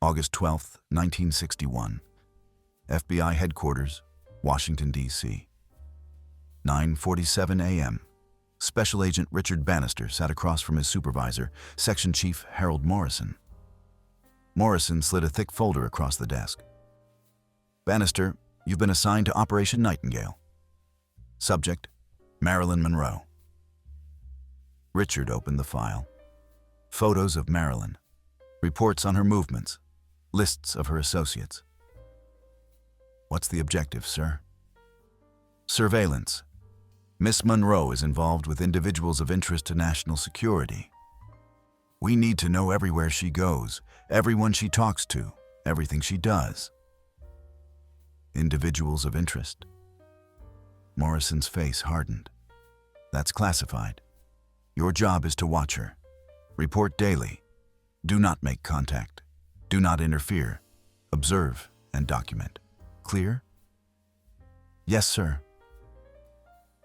August 12, 1961. FBI Headquarters, Washington, D.C. 9:47 a.m. Special Agent Richard Bannister sat across from his supervisor, Section Chief Harold Morrison. Morrison slid a thick folder across the desk. "Bannister, you've been assigned to Operation Nightingale. Subject, Marilyn Monroe." Richard opened the file. Photos of Marilyn. Reports on her movements. Lists of her associates. "What's the objective, sir?" "Surveillance. Miss Monroe is involved with individuals of interest to national security. We need to know everywhere she goes, everyone she talks to, everything she does." "Individuals of interest?" Morrison's face hardened. "That's classified. Your job is to watch her. Report daily. Do not make contact. Do not interfere. Observe and document. Clear?" "Yes, sir."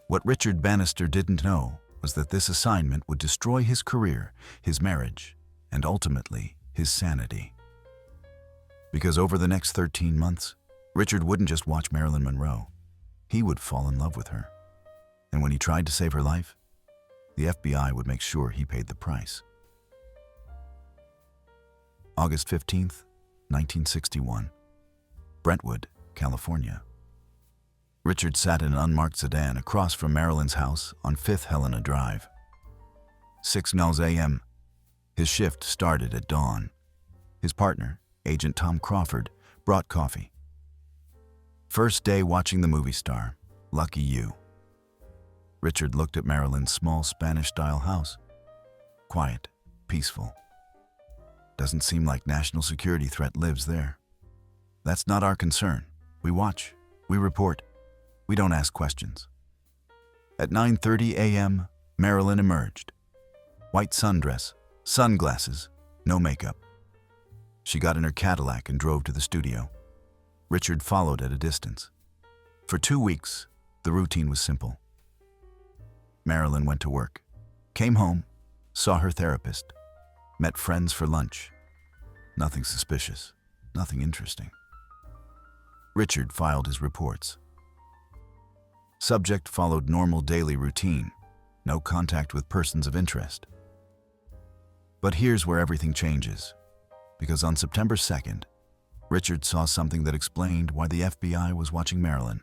What Richard Bannister didn't know was that this assignment would destroy his career, his marriage, and ultimately his sanity. Because over the next 13 months, Richard wouldn't just watch Marilyn Monroe. He would fall in love with her. And when he tried to save her life, the FBI would make sure he paid the price. August 15th, 1961. Brentwood, California. Richard sat in an unmarked sedan across from Marilyn's house on 5th Helena Drive. 6:00 a.m. His shift started at dawn. His partner, Agent Tom Crawford, brought coffee. "First day watching the movie star. Lucky you." Richard looked at Marilyn's small Spanish-style house. Quiet, peaceful. "Doesn't seem like national security threat lives there." "That's not our concern. We watch. We report. We don't ask questions." At 9:30 a.m., Marilyn emerged. White sundress, sunglasses, no makeup. She got in her Cadillac and drove to the studio. Richard followed at a distance. For 2 weeks, the routine was simple. Marilyn went to work, came home, saw her therapist, met friends for lunch. Nothing suspicious, nothing interesting. Richard filed his reports. Subject followed normal daily routine, no contact with persons of interest. But here's where everything changes, because on September 2nd, Richard saw something that explained why the FBI was watching Marilyn.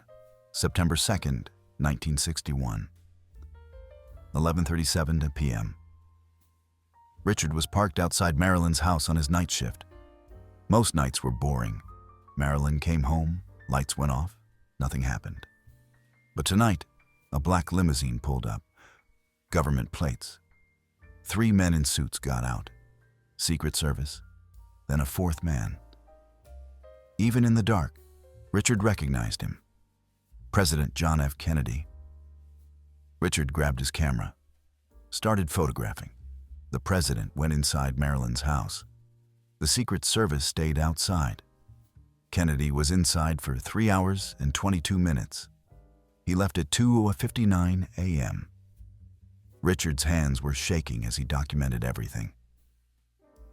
September 2nd, 1961. 11:37 p.m. Richard was parked outside Marilyn's house on his night shift. Most nights were boring. Marilyn came home, lights went off, nothing happened. But tonight, a black limousine pulled up. Government plates. 3 men in suits got out. Secret Service, then a 4th man. Even in the dark, Richard recognized him. President John F. Kennedy. Richard grabbed his camera, started photographing. The president went inside Marilyn's house. The Secret Service stayed outside. Kennedy was inside for 3 hours and 22 minutes. He left at 2:59 a.m. Richard's hands were shaking as he documented everything.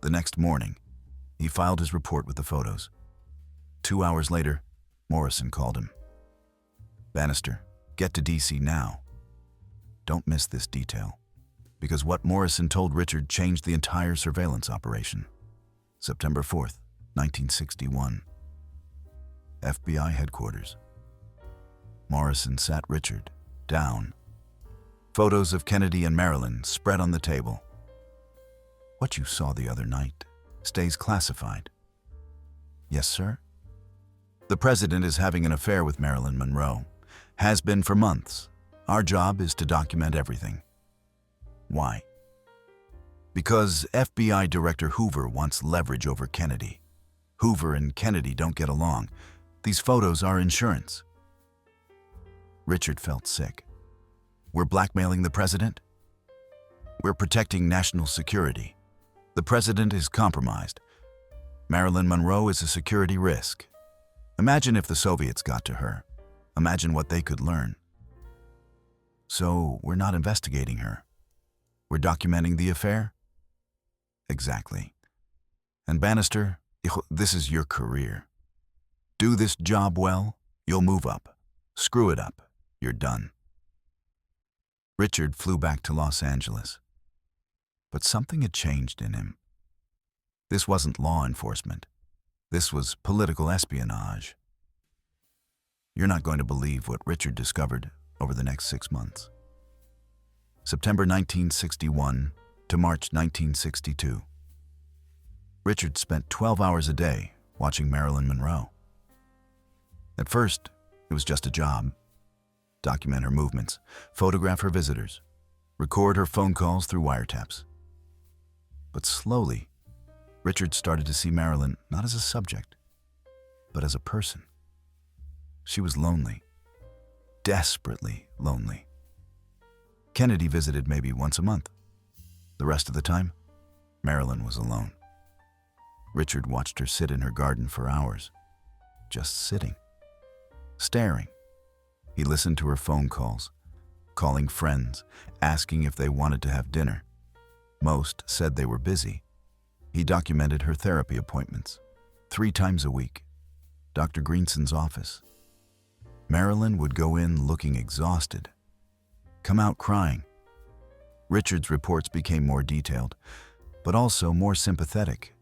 The next morning, he filed his report with the photos. 2 hours later, Morrison called him. "Bannister, get to D.C. now." Don't miss this detail, because what Morrison told Richard changed the entire surveillance operation. September 4th, 1961. FBI Headquarters. Morrison sat Richard down. Photos of Kennedy and Marilyn spread on the table. "What you saw the other night stays classified." "Yes, sir?" "The president is having an affair with Marilyn Monroe. Has been for months. Our job is to document everything." "Why?" "Because FBI Director Hoover wants leverage over Kennedy. Hoover and Kennedy don't get along. These photos are insurance." Richard felt sick. "We're blackmailing the president?" "We're protecting national security. The president is compromised. Marilyn Monroe is a security risk. Imagine if the Soviets got to her. Imagine what they could learn." "So we're not investigating her. We're documenting the affair?" "Exactly. And Bannister, This is your career. Do this job well, you'll move up. Screw it up, you're done. Richard flew back to Los Angeles. But something had changed in him. This wasn't law enforcement. This was political espionage. You're not going to believe what Richard discovered over the next 6 months. September 1961 to March 1962. Richard spent 12 hours a day watching Marilyn Monroe. At first, it was just a job. Document her movements, photograph her visitors, record her phone calls through wiretaps. But slowly, Richard started to see Marilyn not as a subject, but as a person. She was lonely, desperately lonely. Kennedy visited maybe once a month. The rest of the time, Marilyn was alone. Richard watched her sit in her garden for hours, just sitting, staring. He listened to her phone calls, calling friends, asking if they wanted to have dinner. Most said they were busy. He documented her therapy appointments, 3 times a week. Dr. Greenson's office. Marilyn would go in looking exhausted, come out crying. Richard's reports became more detailed, but also more sympathetic.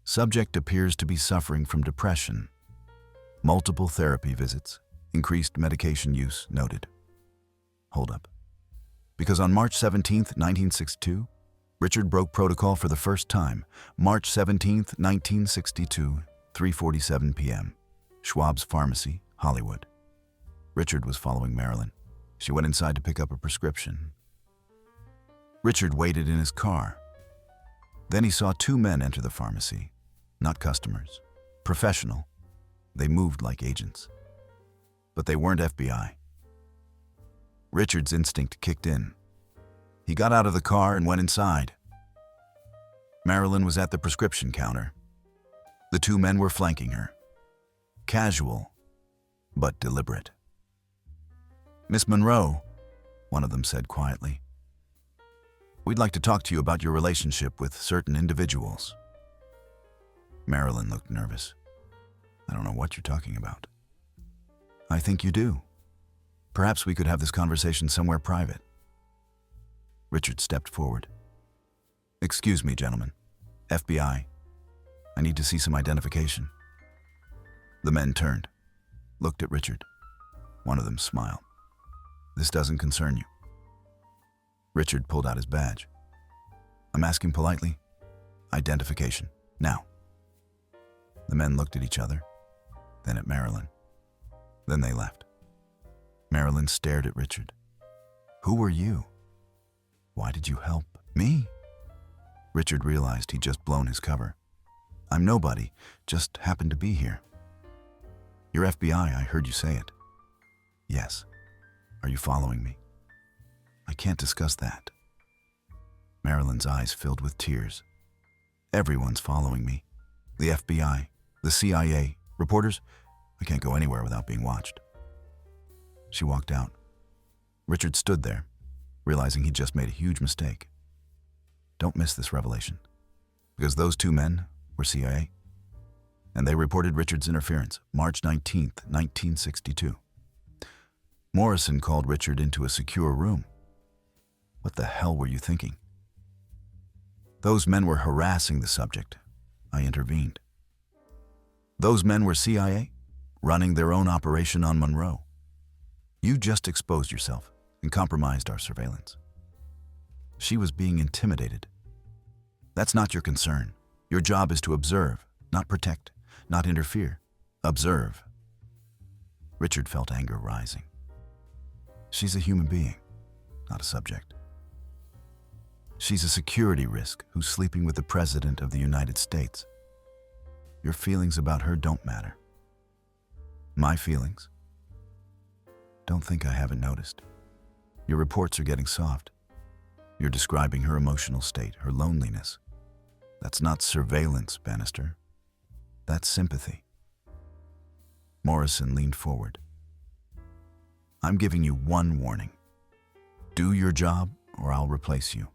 Subject appears to be suffering from depression. Multiple therapy visits, increased medication use noted. Hold up. Because on March 17, 1962, Richard broke protocol for the first time. March 17, 1962, 3:47 p.m. Schwab's Pharmacy, Hollywood. Richard was following Marilyn. She went inside to pick up a prescription. Richard waited in his car. Then he saw 2 men enter the pharmacy. Not customers. Professional. They moved like agents. But they weren't FBI. Richard's instinct kicked in. He got out of the car and went inside. Marilyn was at the prescription counter. The 2 men were flanking her. Casual, but deliberate. "Miss Monroe," one of them said quietly, "we'd like to talk to you about your relationship with certain individuals." Marilyn looked nervous. "I don't know what you're talking about." "I think you do. Perhaps we could have this conversation somewhere private." Richard stepped forward. "Excuse me, gentlemen. FBI. I need to see some identification." The men turned, looked at Richard. One of them smiled. "This doesn't concern you." Richard pulled out his badge. "I'm asking politely. Identification, now." The men looked at each other, then at Marilyn. Then they left. Marilyn stared at Richard. "Who were you? Why did you help me?" Richard realized he'd just blown his cover. "I'm nobody, just happened to be here." "You're FBI, I heard you say it." "Yes. Are you following me?" "I can't discuss that." Marilyn's eyes filled with tears. "Everyone's following me. The FBI, the CIA, reporters. I can't go anywhere without being watched." She walked out. Richard stood there, realizing he'd just made a huge mistake. Don't miss this revelation, because those 2 men were CIA, and they reported Richard's interference, March 19, 1962. Morrison called Richard into a secure room. "What the hell were you thinking?" "Those men were harassing the subject. I intervened." "Those men were CIA, running their own operation on Monroe. You just exposed yourself and compromised our surveillance." She was being intimidated. "That's not your concern. Your job is to observe, not protect, not interfere. Observe." Richard felt anger rising. She's a human being, not a subject. She's a security risk who's sleeping with the President of the United States. Your feelings about her don't matter. My feelings? Don't think I haven't noticed. Your reports are getting soft. You're describing her emotional state, her loneliness. That's not surveillance, Bannister. That's sympathy. Morrison leaned forward. "I'm giving you one warning. Do your job or I'll replace you.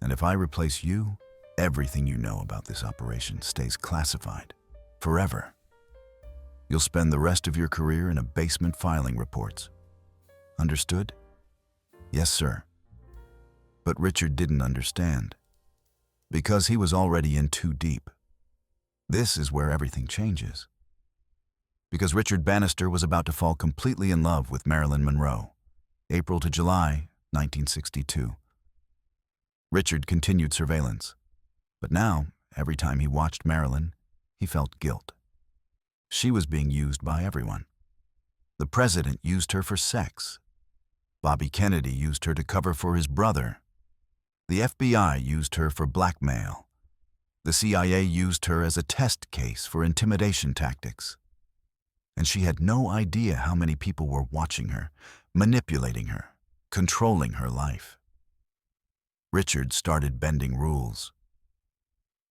And if I replace you, Everything you know about this operation stays classified forever. You'll spend the rest of your career in a basement filing reports. Understood? Yes, sir. But Richard didn't understand, because he was already in too deep. This is where everything changes. Because Richard Bannister was about to fall completely in love with Marilyn Monroe. April to July, 1962. Richard continued surveillance, but now, every time he watched Marilyn, he felt guilt. She was being used by everyone. The president used her for sex. Bobby Kennedy used her to cover for his brother. The FBI used her for blackmail. The CIA used her as a test case for intimidation tactics. And she had no idea how many people were watching her, manipulating her, controlling her life. Richard started bending rules.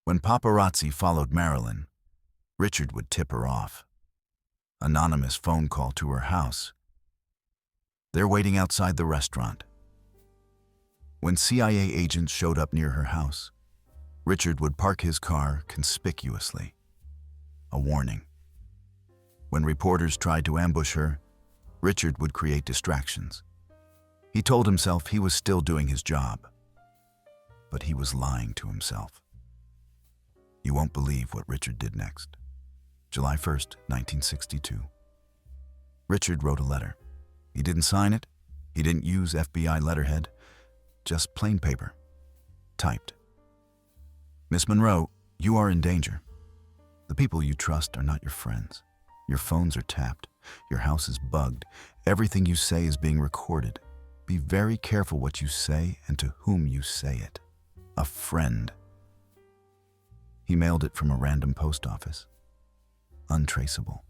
When paparazzi followed Marilyn, Richard would tip her off. Anonymous phone call to her house. They're waiting outside the restaurant. When CIA agents showed up near her house, Richard would park his car conspicuously. A warning. When reporters tried to ambush her, Richard would create distractions. He told himself he was still doing his job, but he was lying to himself. You won't believe what Richard did next. July 1st, 1962. Richard wrote a letter. He didn't sign it. He didn't use FBI letterhead. Just plain paper. Typed. Miss Monroe, you are in danger. The people you trust are not your friends. Your phones are tapped. Your house is bugged. Everything you say is being recorded. Be very careful what you say and to whom you say it. A friend. He mailed it from a random post office. Untraceable.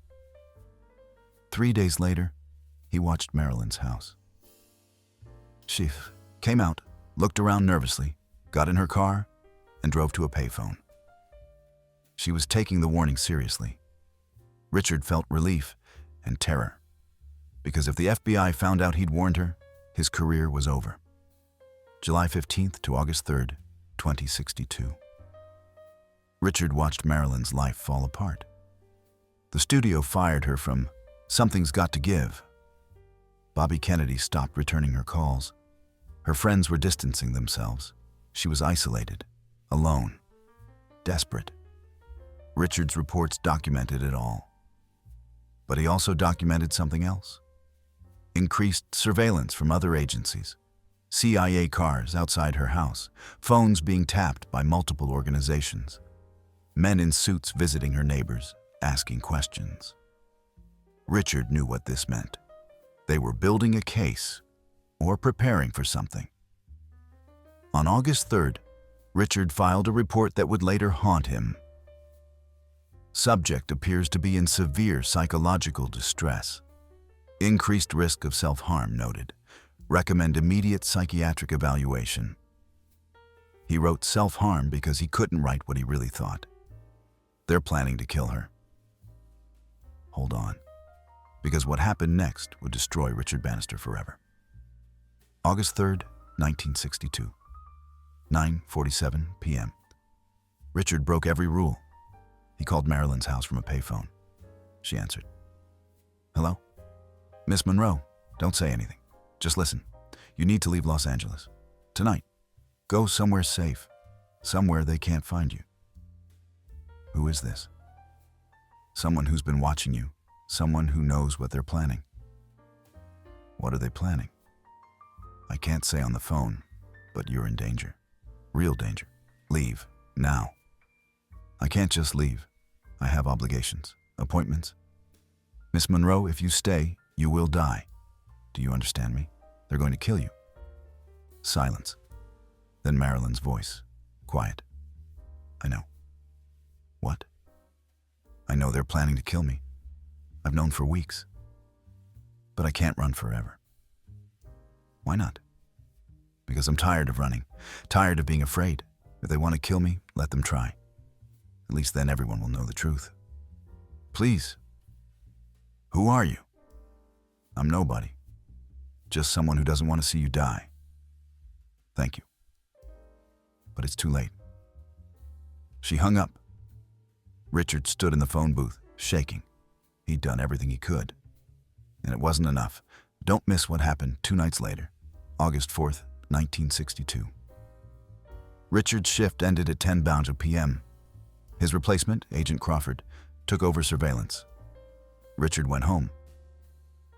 3 days later, he watched Marilyn's house. She came out, looked around nervously, got in her car, and drove to a payphone. She was taking the warning seriously. Richard felt relief and terror, because if the FBI found out he'd warned her, his career was over. July 15th to August 3rd, 2062. Richard watched Marilyn's life fall apart. The studio fired her from Something's Got to Give. Bobby Kennedy stopped returning her calls. Her friends were distancing themselves. She was isolated, alone, desperate. Richard's reports documented it all. But he also documented something else. Increased surveillance from other agencies. CIA cars outside her house. Phones being tapped by multiple organizations. Men in suits visiting her neighbors, asking questions. Richard knew what this meant. They were building a case or preparing for something. On August 3rd, Richard filed a report that would later haunt him. Subject appears to be in severe psychological distress. Increased risk of self-harm noted. Recommend immediate psychiatric evaluation. He wrote self-harm because he couldn't write what he really thought. They're planning to kill her. Hold on, because what happened next would destroy Richard Bannister forever. August 3rd, 1962. 9:47 p.m. Richard broke every rule. He called Marilyn's house from a payphone. She answered. Hello? Miss Monroe, don't say anything. Just listen. You need to leave Los Angeles. Tonight. Go somewhere safe. Somewhere they can't find you. Who is this? Someone who's been watching you. Someone who knows what they're planning. What are they planning? I can't say on the phone, but you're in danger. Real danger. Leave. Now. I can't just leave. I have obligations. Appointments. Miss Monroe, if you stay, you will die. Do you understand me? They're going to kill you. Silence. Then Marilyn's voice. Quiet. I know. What? I know they're planning to kill me. I've known for weeks. But I can't run forever. Why not? Because I'm tired of running. Tired of being afraid. If they want to kill me, let them try. At least then everyone will know the truth. Please. Who are you? I'm nobody. Just someone who doesn't want to see you die. Thank you. But it's too late. She hung up. Richard stood in the phone booth, shaking. He'd done everything he could. And it wasn't enough. Don't miss what happened 2 nights later, August 4th, 1962. Richard's shift ended at 10:00 p.m. His replacement, Agent Crawford, took over surveillance. Richard went home,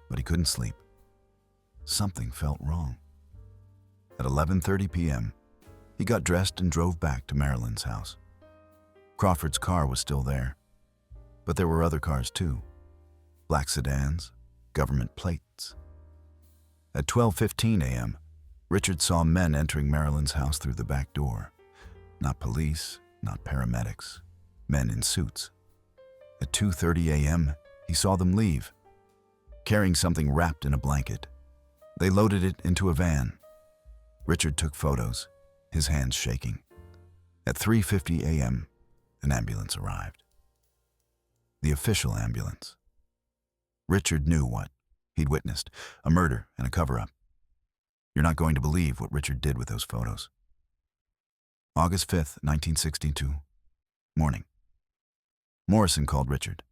but he couldn't sleep. Something felt wrong. At 11:30 p.m., he got dressed and drove back to Marilyn's house. Crawford's car was still there, but there were other cars too. Black sedans, government plates. At 12:15 a.m., Richard saw men entering Marilyn's house through the back door. Not police, not paramedics, men in suits. At 2:30 a.m., he saw them leave, carrying something wrapped in a blanket. They loaded it into a van. Richard took photos, his hands shaking. At 3:50 a.m., an ambulance arrived. The official ambulance. Richard knew what he'd witnessed, a murder and a cover-up. You're not going to believe what Richard did with those photos. August 5th, 1962, morning. Morrison called Richard.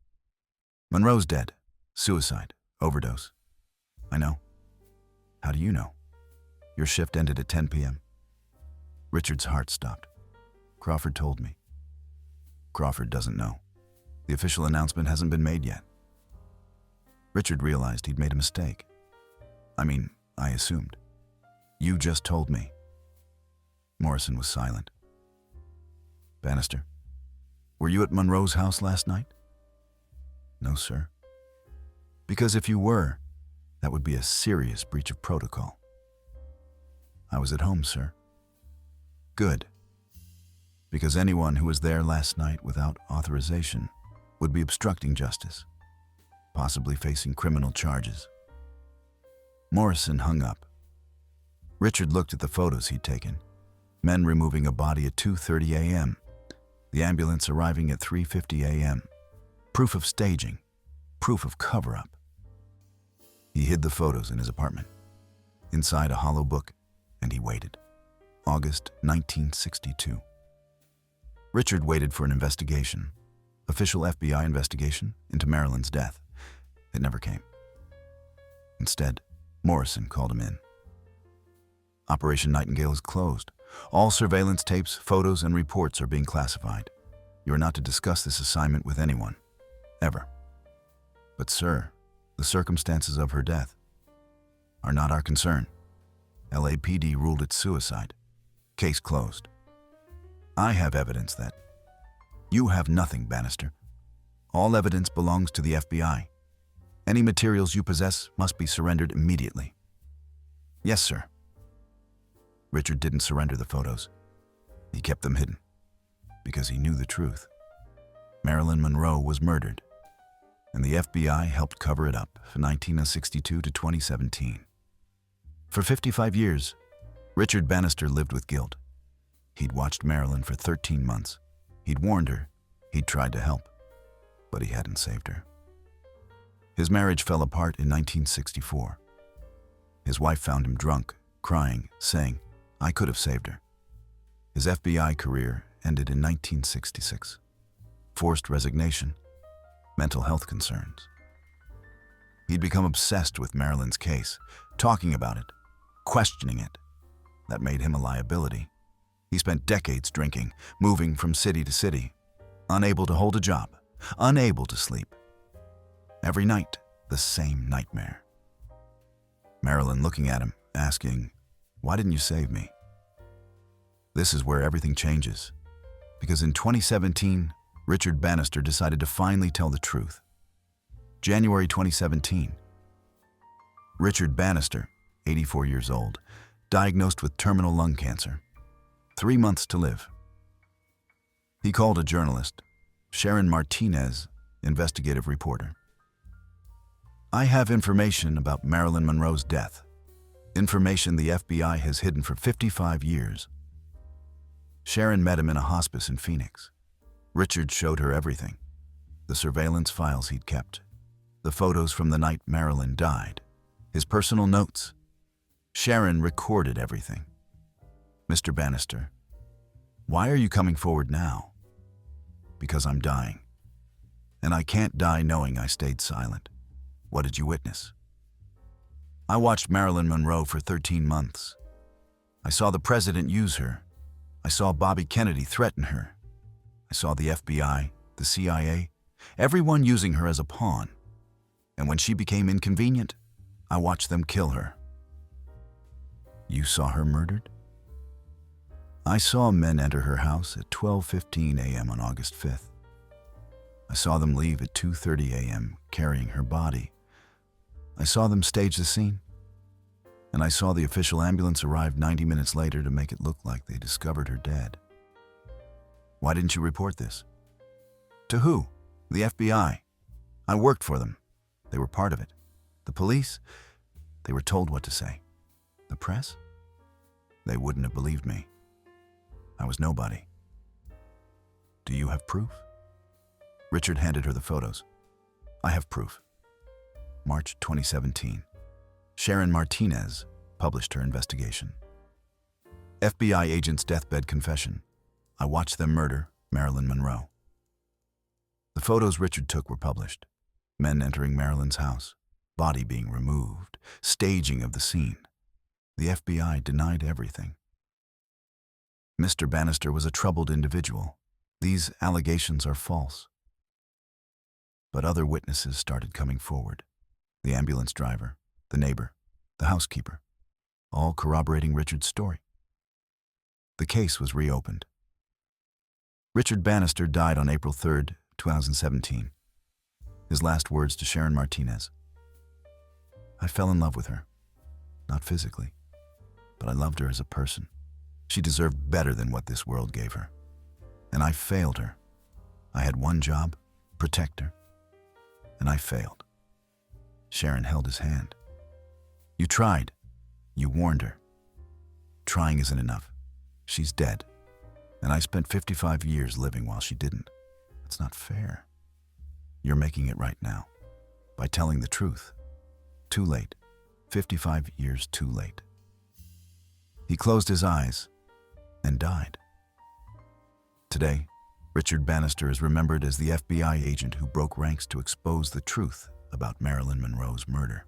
Monroe's dead. Suicide. Overdose. I know. How do you know? Your shift ended at 10 p.m. Richard's heart stopped. Crawford told me. Crawford doesn't know. The official announcement hasn't been made yet. Richard realized he'd made a mistake. I assumed. You just told me. Morrison was silent. Bannister, were you at Monroe's house last night? No, sir. Because if you were, that would be a serious breach of protocol. I was at home, sir. Good. Because anyone who was there last night without authorization would be obstructing justice, possibly facing criminal charges. Morrison hung up. Richard looked at the photos he'd taken. Men removing a body at 2:30 a.m., the ambulance arriving at 3:50 a.m. Proof of staging, proof of cover-up. He hid the photos in his apartment, inside a hollow book, and he waited. August 1962. Richard waited for an investigation, official FBI investigation into Marilyn's death. It never came. Instead, Morrison called him in. Operation Nightingale is closed. All surveillance tapes, photos, and reports are being classified. You are not to discuss this assignment with anyone, ever. But, sir, the circumstances of her death are not our concern. LAPD ruled it suicide. Case closed. I have evidence that. You have nothing, Bannister. All evidence belongs to the FBI. Any materials you possess must be surrendered immediately. Yes, sir. Richard didn't surrender the photos. He kept them hidden because he knew the truth. Marilyn Monroe was murdered, and the FBI helped cover it up from 1962 to 2017. For 55 years, Richard Bannister lived with guilt. He'd watched Marilyn for 13 months. He'd warned her. He'd tried to help, but he hadn't saved her. His marriage fell apart in 1964. His wife found him drunk, crying, saying, "I could have saved her." His FBI career ended in 1966. Forced resignation, mental health concerns. He'd become obsessed with Marilyn's case, talking about it, questioning it. That made him a liability. He spent decades drinking, moving from city to city, unable to hold a job, unable to sleep. Every night, the same nightmare. Marilyn looking at him, asking, "Why didn't you save me?" This is where everything changes, because in 2017, Richard Bannister decided to finally tell the truth. January 2017. Richard Bannister, 84 years old, diagnosed with terminal lung cancer. 3 months to live. He called a journalist, Sharon Martinez, investigative reporter. "I have information about Marilyn Monroe's death. Information the FBI has hidden for 55 years. Sharon met him in a hospice in Phoenix. Richard showed her everything. The surveillance files he'd kept. The photos from the night Marilyn died. His personal notes. Sharon recorded everything. Mr. Bannister, why are you coming forward now? because I'm dying. And I can't die knowing I stayed silent. What did you witness? I watched Marilyn Monroe for 13 months. I saw the president use her. I saw Bobby Kennedy threaten her. I saw the FBI, the CIA, everyone using her as a pawn. And when she became inconvenient, I watched them kill her. You saw her murdered? I saw men enter her house at 12:15 a.m. on August 5th. I saw them leave at 2:30 a.m. carrying her body. I saw them stage the scene. And I saw the official ambulance arrive 90 minutes later to make it look like they discovered her dead. Why didn't you report this? To who? The FBI. I worked for them. They were part of it. The police? They were told what to say. The press? They wouldn't have believed me. I was nobody. Do you have proof? Richard handed her the photos. I have proof. March 2017. Sharon Martinez published her investigation. FBI agent's deathbed confession. I watched them murder Marilyn Monroe. The photos Richard took were published. Men entering Marilyn's house, body being removed, staging of the scene. The FBI denied everything. Mr. Bannister was a troubled individual. These allegations are false. But other witnesses started coming forward. The ambulance driver, the neighbor, the housekeeper, all corroborating Richard's story. The case was reopened. Richard Bannister died on April 3rd, 2017. His last words to Sharon Martinez. I fell in love with her. Not physically, but I loved her as a person. She deserved better than what this world gave her. And I failed her. I had one job, protect her. And I failed. Sharon held his hand. You tried. You warned her. Trying isn't enough. She's dead. And I spent 55 years living while she didn't. It's not fair. You're making it right now. By telling the truth. Too late. 55 years too late. He closed his eyes and died. Today, Richard Bannister is remembered as the FBI agent who broke ranks to expose the truth about Marilyn Monroe's murder.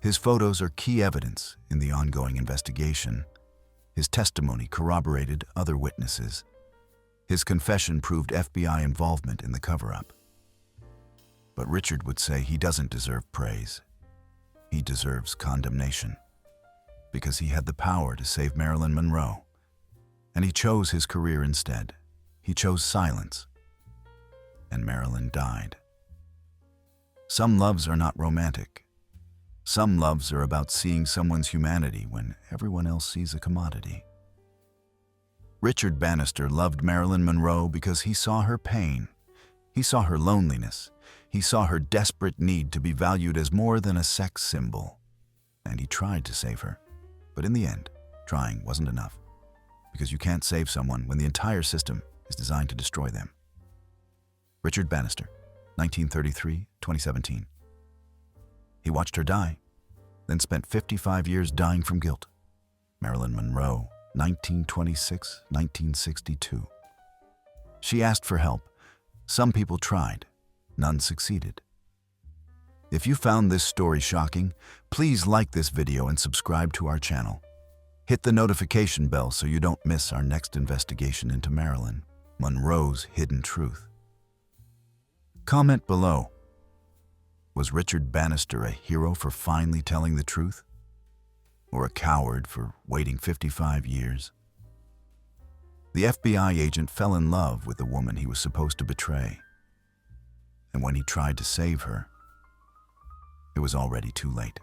His photos are key evidence in the ongoing investigation. His testimony corroborated other witnesses. His confession proved FBI involvement in the cover-up. But Richard would say he doesn't deserve praise. He deserves condemnation. Because he had the power to save Marilyn Monroe. And he chose his career instead. He chose silence. And Marilyn died. Some loves are not romantic. Some loves are about seeing someone's humanity when everyone else sees a commodity. Richard Bannister loved Marilyn Monroe because he saw her pain. He saw her loneliness. He saw her desperate need to be valued as more than a sex symbol. And he tried to save her. But in the end, trying wasn't enough. Because you can't save someone when the entire system is designed to destroy them. Richard Bannister, 1933-2017. He watched her die, then spent 55 years dying from guilt. Marilyn Monroe, 1926-1962. She asked for help. Some people tried. None succeeded. If you found this story shocking, please like this video and subscribe to our channel. Hit the notification bell so you don't miss our next investigation into Marilyn Monroe's hidden truth. Comment below. Was Richard Bannister a hero for finally telling the truth? Or a coward for waiting 55 years? The FBI agent fell in love with the woman he was supposed to betray. And when he tried to save her, it was already too late.